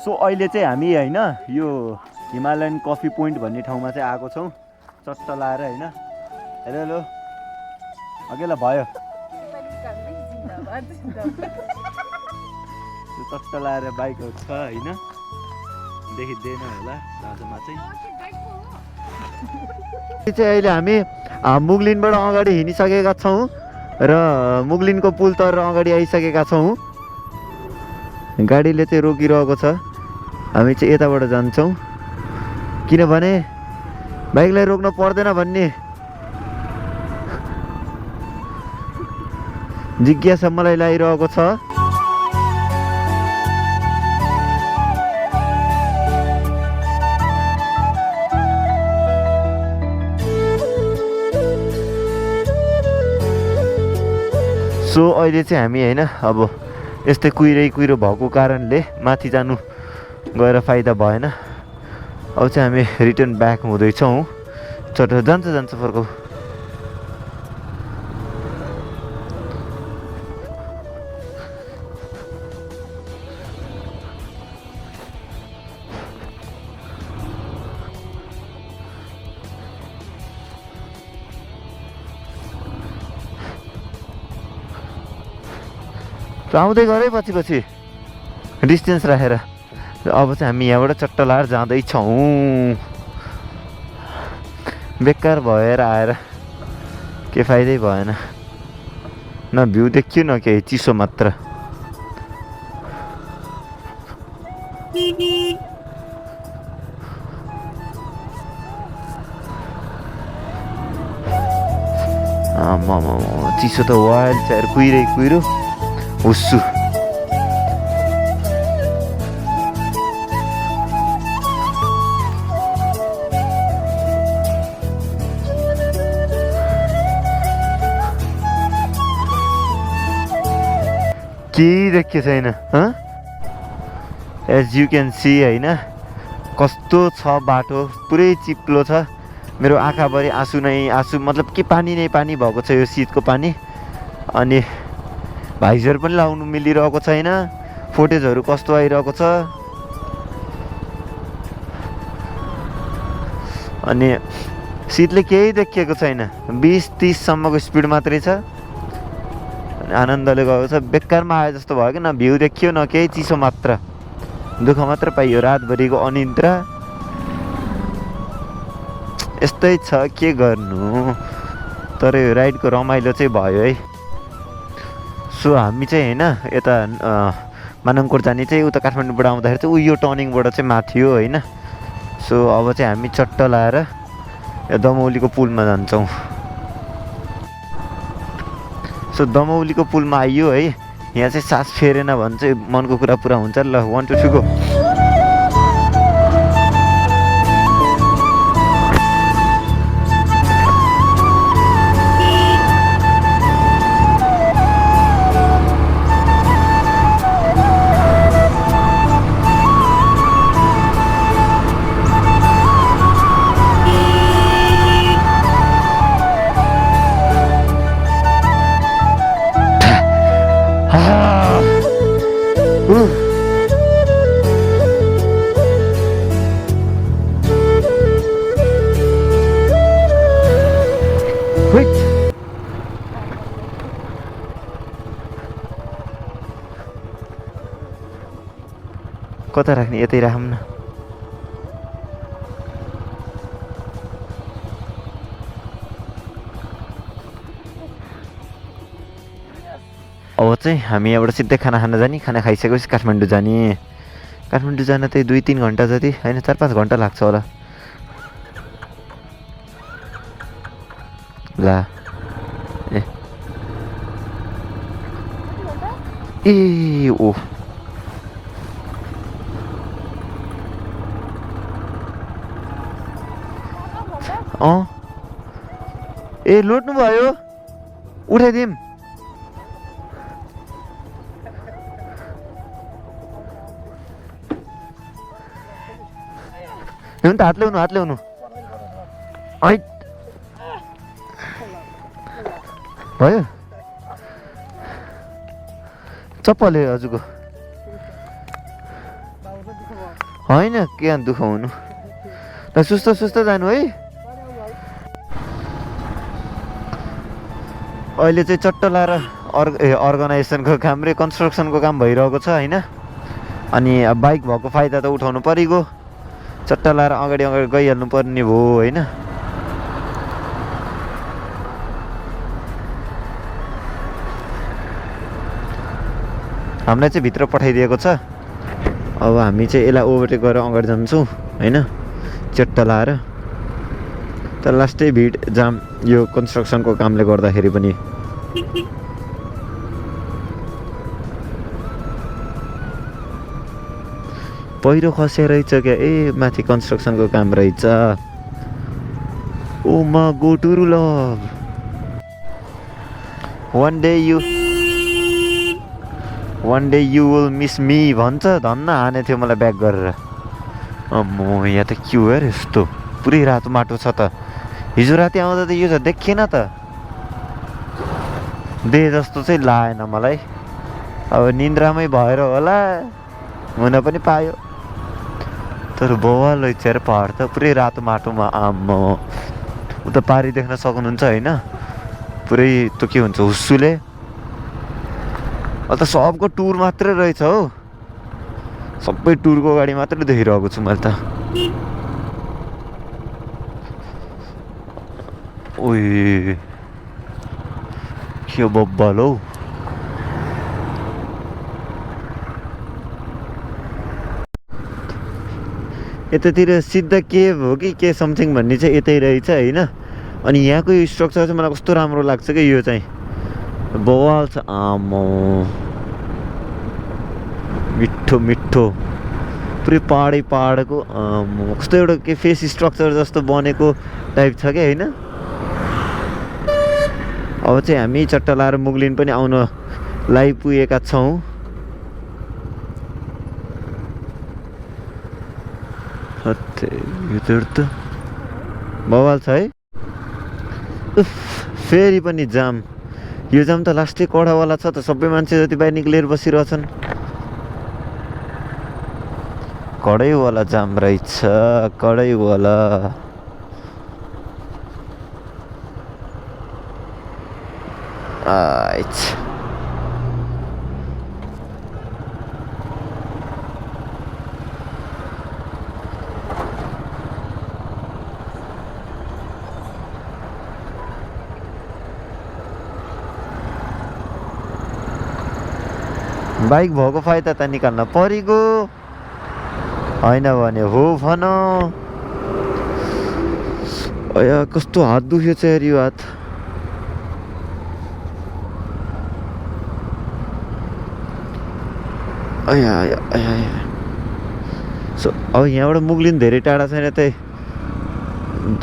So अहिले चाहिँ हामी हैन यो हिमालयन कफी पोइन्ट भन्ने ठाउँमा चाहिँ आएको छौँ चट्ट लाएर हैन हेलो हेलो अघिला भयो त्यो चट्ट लाएर बाइकहरू छ हैन देखिँदैन होला बाटोमा चाहिँ अहिले हामी मुगलिनबाट अगाडि हिँडिसकेका छौँ र मुगलिनको पुल तर अगाडि आइसकेका छौँ गाडीले चाहिँ रोकिरहेको छ हामी चाहिँ यताबाट जान्छौँ किनभने बाइकलाई रोक्न पर्दैन भन्ने जिज्ञासा मलाई लागिरहेको छ सो अहिले चाहिँ हामी हैन अब यस्तै कुहिरो भएको कारणले माथि जानु गएर फाइदा भएन अब चाहिँ हामी रिटर्न ब्याक हुँदैछौँ चट्ट जान्छ फर्काउ आउँदै गरे पछि डिस्टेन्स राखेर अब चाहिँ हामी यहाँबाट चट्ट लाएर जाँदैछौँ बेकार भएर आएर के फाइदै भएन न भ्यू देखियो न केही चिसो मात्र चिसो त वाइल्ड छ यार कुहिरो हुस्सु केही देखिएको छैन एज यु क्यान सी हैन कस्तो छ बाटो पुरै चिप्लो छ मेरो आँखाभरि आँसु नै आँसु मतलब के पानी नै पानी भएको छ यो शीतको पानी अनि भाइजर पनि लाउनु मिलिरहेको छैन फुटेजहरू कस्तो आइरहेको छ अनि शीतले केही देखिएको छैन 20-30 सम्मको स्पिड मात्रै छ अनि आनन्दले गएको छ बेकारमा आए जस्तो भयो कि न भ्यू देखियो न केही चिसो मात्र दुःख मात्र पाइयो रातभरिको अनिद्रा यस्तै छ के गर्नु तर यो राइडको रमाइलो चाहिँ भयो है सो हामी चाहिँ हैन यता मानङकोट जाने चाहिँ उता काठमाडौँबाट आउँदाखेरि चाहिँ यो टर्निङबाट चाहिँ माथि हो हैन सो अब चाहिँ हामी चट्ट लाएर दमौलीको पुलमा जान्छौँ सो दमौलीको पुलमा आइयो है यहाँ चाहिँ सास फेरेन भने चाहिँ मनको कुरा पुरा हुन्छ ल 1 2 3 गो कता राख्ने यतै राखौँ न अब चाहिँ हामी यहाँबाट सिधै खाना खान जाने खाना खाइसकेपछि काठमाडौँ जाने काठमाडौँ जान चाहिँ 2-3 घन्टा जति हैन 4-5 घन्टा लाग्छ होला ला ए ओ ए लोट्नु भयो उठाइदिम हुन्छ हात ल्याउनु भयो चप्पल हजुरको होइन के दुःख हुनु ल सुस्त सुस्त जानु है अहिले चाहिँ चट्ट लाएर अर्गनाइजेसनको काम रे कन्स्ट्रक्सनको काम भइरहेको छ होइन अनि बाइक भएको फाइदा त उठाउनु परिगयो चट्ट लाएर अगाडि अगाडि गइहाल्नु पर्ने भयो होइन हामीलाई चाहिँ भित्र पठाइदिएको छ अब हामी चाहिँ यसलाई ओभरटेक गरेर अगाडि जान्छौँ होइन चट्ट लाएर तर लास्टै भिड जाम यो कन्स्ट्रक्सनको कामले गर्दाखेरि पनि पहिरो खसे रहेछ क्या ए माथि कन्स्ट्रक्सनको काम रहेछ ओ मा go to love one day you will miss me भन्छ धन्न हाने थियो मलाई ब्याक गरेर म यहाँ त के हो यार यस्तो पुरै रातो माटो छ त हिजो राति आउँदा त यो त देखिएन त दे जस्तो चाहिँ लागेन मलाई अब निन्द्रामै भएर होला हुन पनि पायो तर बवाल रहेछ यार पहाड त पुरै रातो माटोमा आम्म उता पारी देख्न सक्नुहुन्छ होइन पुरै त्यो के हुन्छ हुस्सुले अहिले त सबको टुर मात्रै रहेछ हो सबै टुरको गाडी मात्रै देखिरहेको छु मैले त ओइ के बब्बल हौ यतातिर सिद्ध केभ हो कि के समथिङ भन्ने चाहिँ यतै रहेछ होइन अनि यहाँको यो स्ट्रक्चर चाहिँ मलाई कस्तो राम्रो लाग्छ कि यो चाहिँ बवाल छ आम्मो मिठो मिठो पुरै पहाडको कस्तो एउटा के फेस स्ट्रक्चर जस्तो बनेको टाइप छ क्या होइन अब चाहिँ हामी चट्ट लाएर मुगलिन पनि आउन पुगेका छौँ त बवाल छ है फेरि पनि जाम यो जाम त लास्टै कडावाला छ त सबै मान्छे जति बाहिर निक्लेर बसिरहेछन् कडैवाला जाम रहेछ कडैवाला बाइक भएको फाइदा त निकाल्न परिगयो होइन भने हो भन कस्तो हात दुख्यो चाहिँ यार यो हात सो अब यहाँबाट मुगलिन धेरै टाढा छैन त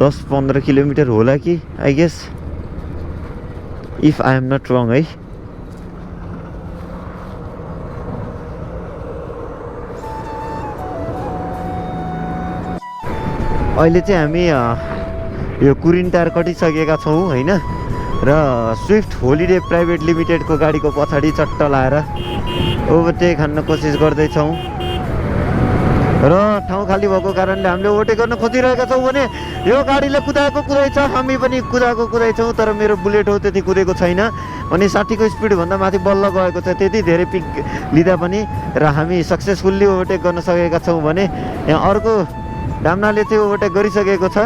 10-15 किलोमिटर होला कि I guess if I am not wrong है अहिले चाहिँ हामी यो कुरिनटार कटिसकेका छौँ होइन र स्विफ्ट होलिडे प्राइभेट लिमिटेडको गाडीको पछाडि चट्ट लाएर ओभरटेक हान्न कोसिस गर्दैछौँ र ठाउँ खाली भएको कारणले हामीले ओभरटेक गर्न खोजिरहेका छौँ भने यो गाडीले कुदाएछ हामी पनि कुदाएछौँ तर मेरो बुलेट हो त्यति कुदेको छैन अनि 60को स्पिडभन्दा माथि बल्ल गएको छ त्यति धेरै पिक लिँदा पनि र हामी सक्सेसफुल्ली ओभरटेक गर्न सकेका छौँ भने यहाँ अर्को डाम्नाले चाहिँ ओभरटेक गरिसकेको छ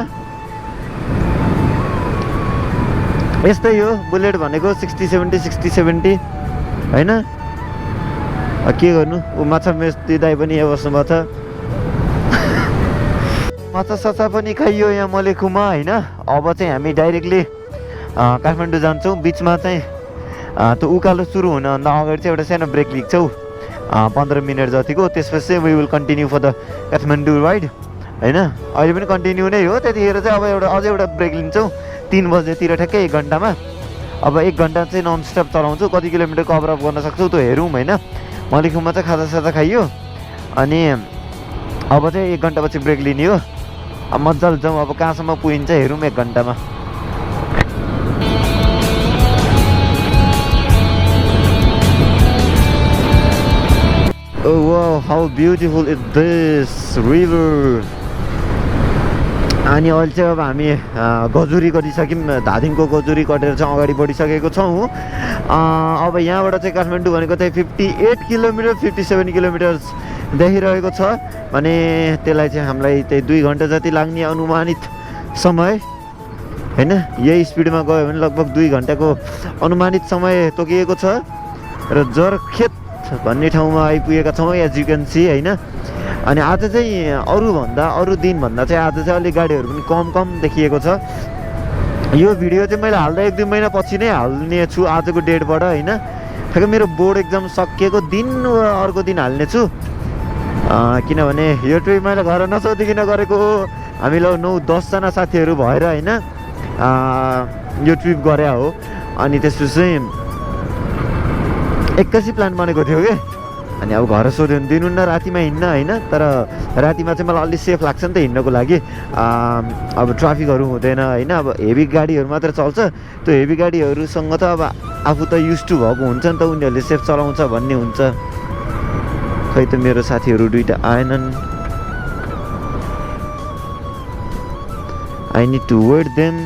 यस्तै हो बुलेट भनेको 60-70 होइन के गर्नु ऊ माछा मेस्ती दाइ पनि यहाँ बस्नुभएको छ माछा साछा पनि खाइयो यहाँ मलेखुमा होइन अब चाहिँ हामी डाइरेक्टली काठमाडौँ जान्छौँ बिचमा चाहिँ त्यो उकालो सुरु हुनभन्दा अगाडि चाहिँ एउटा सानो ब्रेक लिन्छौँ 15 मिनट जतिको त्यसपछि चाहिँ we will continue for the Kathmandu ride होइन अहिले पनि कन्टिन्यू नै हो त्यतिखेर चाहिँ अब अझै एउटा ब्रेक लिन्छौँ 3 बजेतिर ठ्याक्कै 1 घन्टामा अब 1 घन्टा चाहिँ नन स्टप चलाउँछु कति किलोमिटर कभर अप गर्न सक्छौँ त्यो हेरौँ होइन मलेखुमा चाहिँ खाजासाजा खाइयो अनि अब चाहिँ 1 घन्टापछि ब्रेक लिने हो अब मजाले जाउँ अब कहाँसम्म पुगिन्छ हेरौँ 1 घन्टामा Oh wow, how beautiful is this river. अनि अहिले चाहिँ अब हामी गजुरी गरिसक्यौँ, धादिङको गजुरी कटेर चाहिँ अगाडि बढिसकेको छौँ। अब यहाँबाट चाहिँ काठमाडौँ भनेको चाहिँ 58 किलोमिटर 57 किलोमिटर्स देखिरहेको छ भने त्यसलाई चाहिँ हामीलाई त्यही 2 घन्टा जति लाग्ने अनुमानित समय हैन। यही स्पिडमा गयो भने लगभग 2 घन्टाको अनुमानित समय तोकिएको छ र जरखेत भन्ने ठाउँमा आइपुगेका छौँ एज यु क्यान सी हैन। अनि आज चाहिँ अरू दिनभन्दा चाहिँ आज चाहिँ अलिक गाडीहरू पनि कम देखिएको छ। यो भिडियो चाहिँ मैले हाल्दा 1-2 महिना पछि नै हाल्ने छु आजको डेटबाट हैन। ठ्याक्कै मेरो बोर्ड एक्जाम सकिएको दिन वा अर्को दिन हाल्ने छु, किनभने यो ट्रिप मैले घर नसोधिकन गरेको हो। हामी ल 9-10 जना साथीहरू भएर हैन यो ट्रिप गरे हो। अनि त्यसपछि चाहिँ एक्कासी प्लान बनेको थियो कि अनि अब घर सोध्यो भने दिनुहुन्न रातिमा हिँड्न हैन। तर रातिमा चाहिँ मलाई अलि सेफ लाग्छ नि त हिँड्नको लागि। अब ट्राफिकहरू हुँदैन हैन। अब हेभी गाडीहरू मात्र चल्छ, त्यो हेभी गाडीहरूसँग त अब आफू त युज टु भएको हुन्छ नि त, उनीहरूले सेफ चलाउँछ भन्ने हुन्छ। खै त मेरो साथीहरू दुईटा आएनन्। I need to wait them.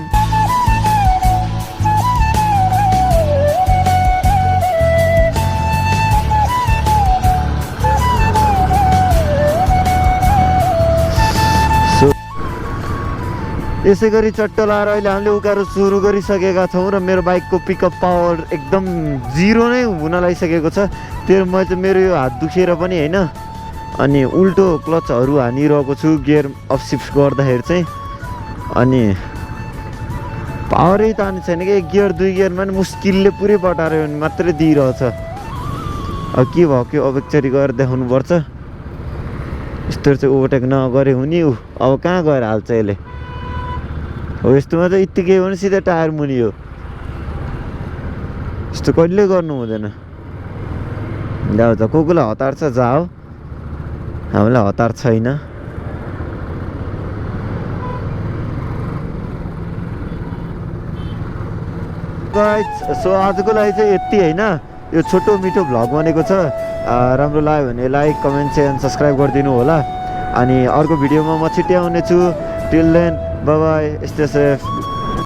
यसै गरी चट्ट लाएर अहिले हामीले उकालो सुरु गरिसकेका छौँ र मेरो बाइकको पिकअप पावर एकदम 0 नै हुन लागिसकेको छ। त्यो म चाहिँ मेरो यो हात दुखेर पनि हैन अनि उल्टो क्लचहरू हानिरहेको छु गियर अफ सिफ्ट गर्दाखेरि चाहिँ। अनि पावरै तान्ने छैन कि 1 गियर 2 गियरमा पनि मुस्किलले पुरै बटार्यो भने मात्रै दिइरहेछ। अब के भयो कि अवेक्षरी गएर देखाउनुपर्छ। यस्तोहरू चाहिँ ओभरटेक नगरे हुने। अब कहाँ गएर हाल्छ यसले हो। यस्तोमा चाहिँ यत्तिकै भने सिधै टायर मुनि हो। यस्तो कहिले गर्नु हुँदैन। जाऊ त कोलाई हतार छ जाओ, हामीलाई हतार छैन। सो आजको लागि चाहिँ यति हैन। यो छोटो मिठो भ्लग बनेको छ। राम्रो लाग्यो भने लाइक कमेन्ट सेयर सब्सक्राइब गरिदिनु होला। अनि अर्को भिडियोमा म छिट्टै आउने छु। Till then bye bye, stay safe.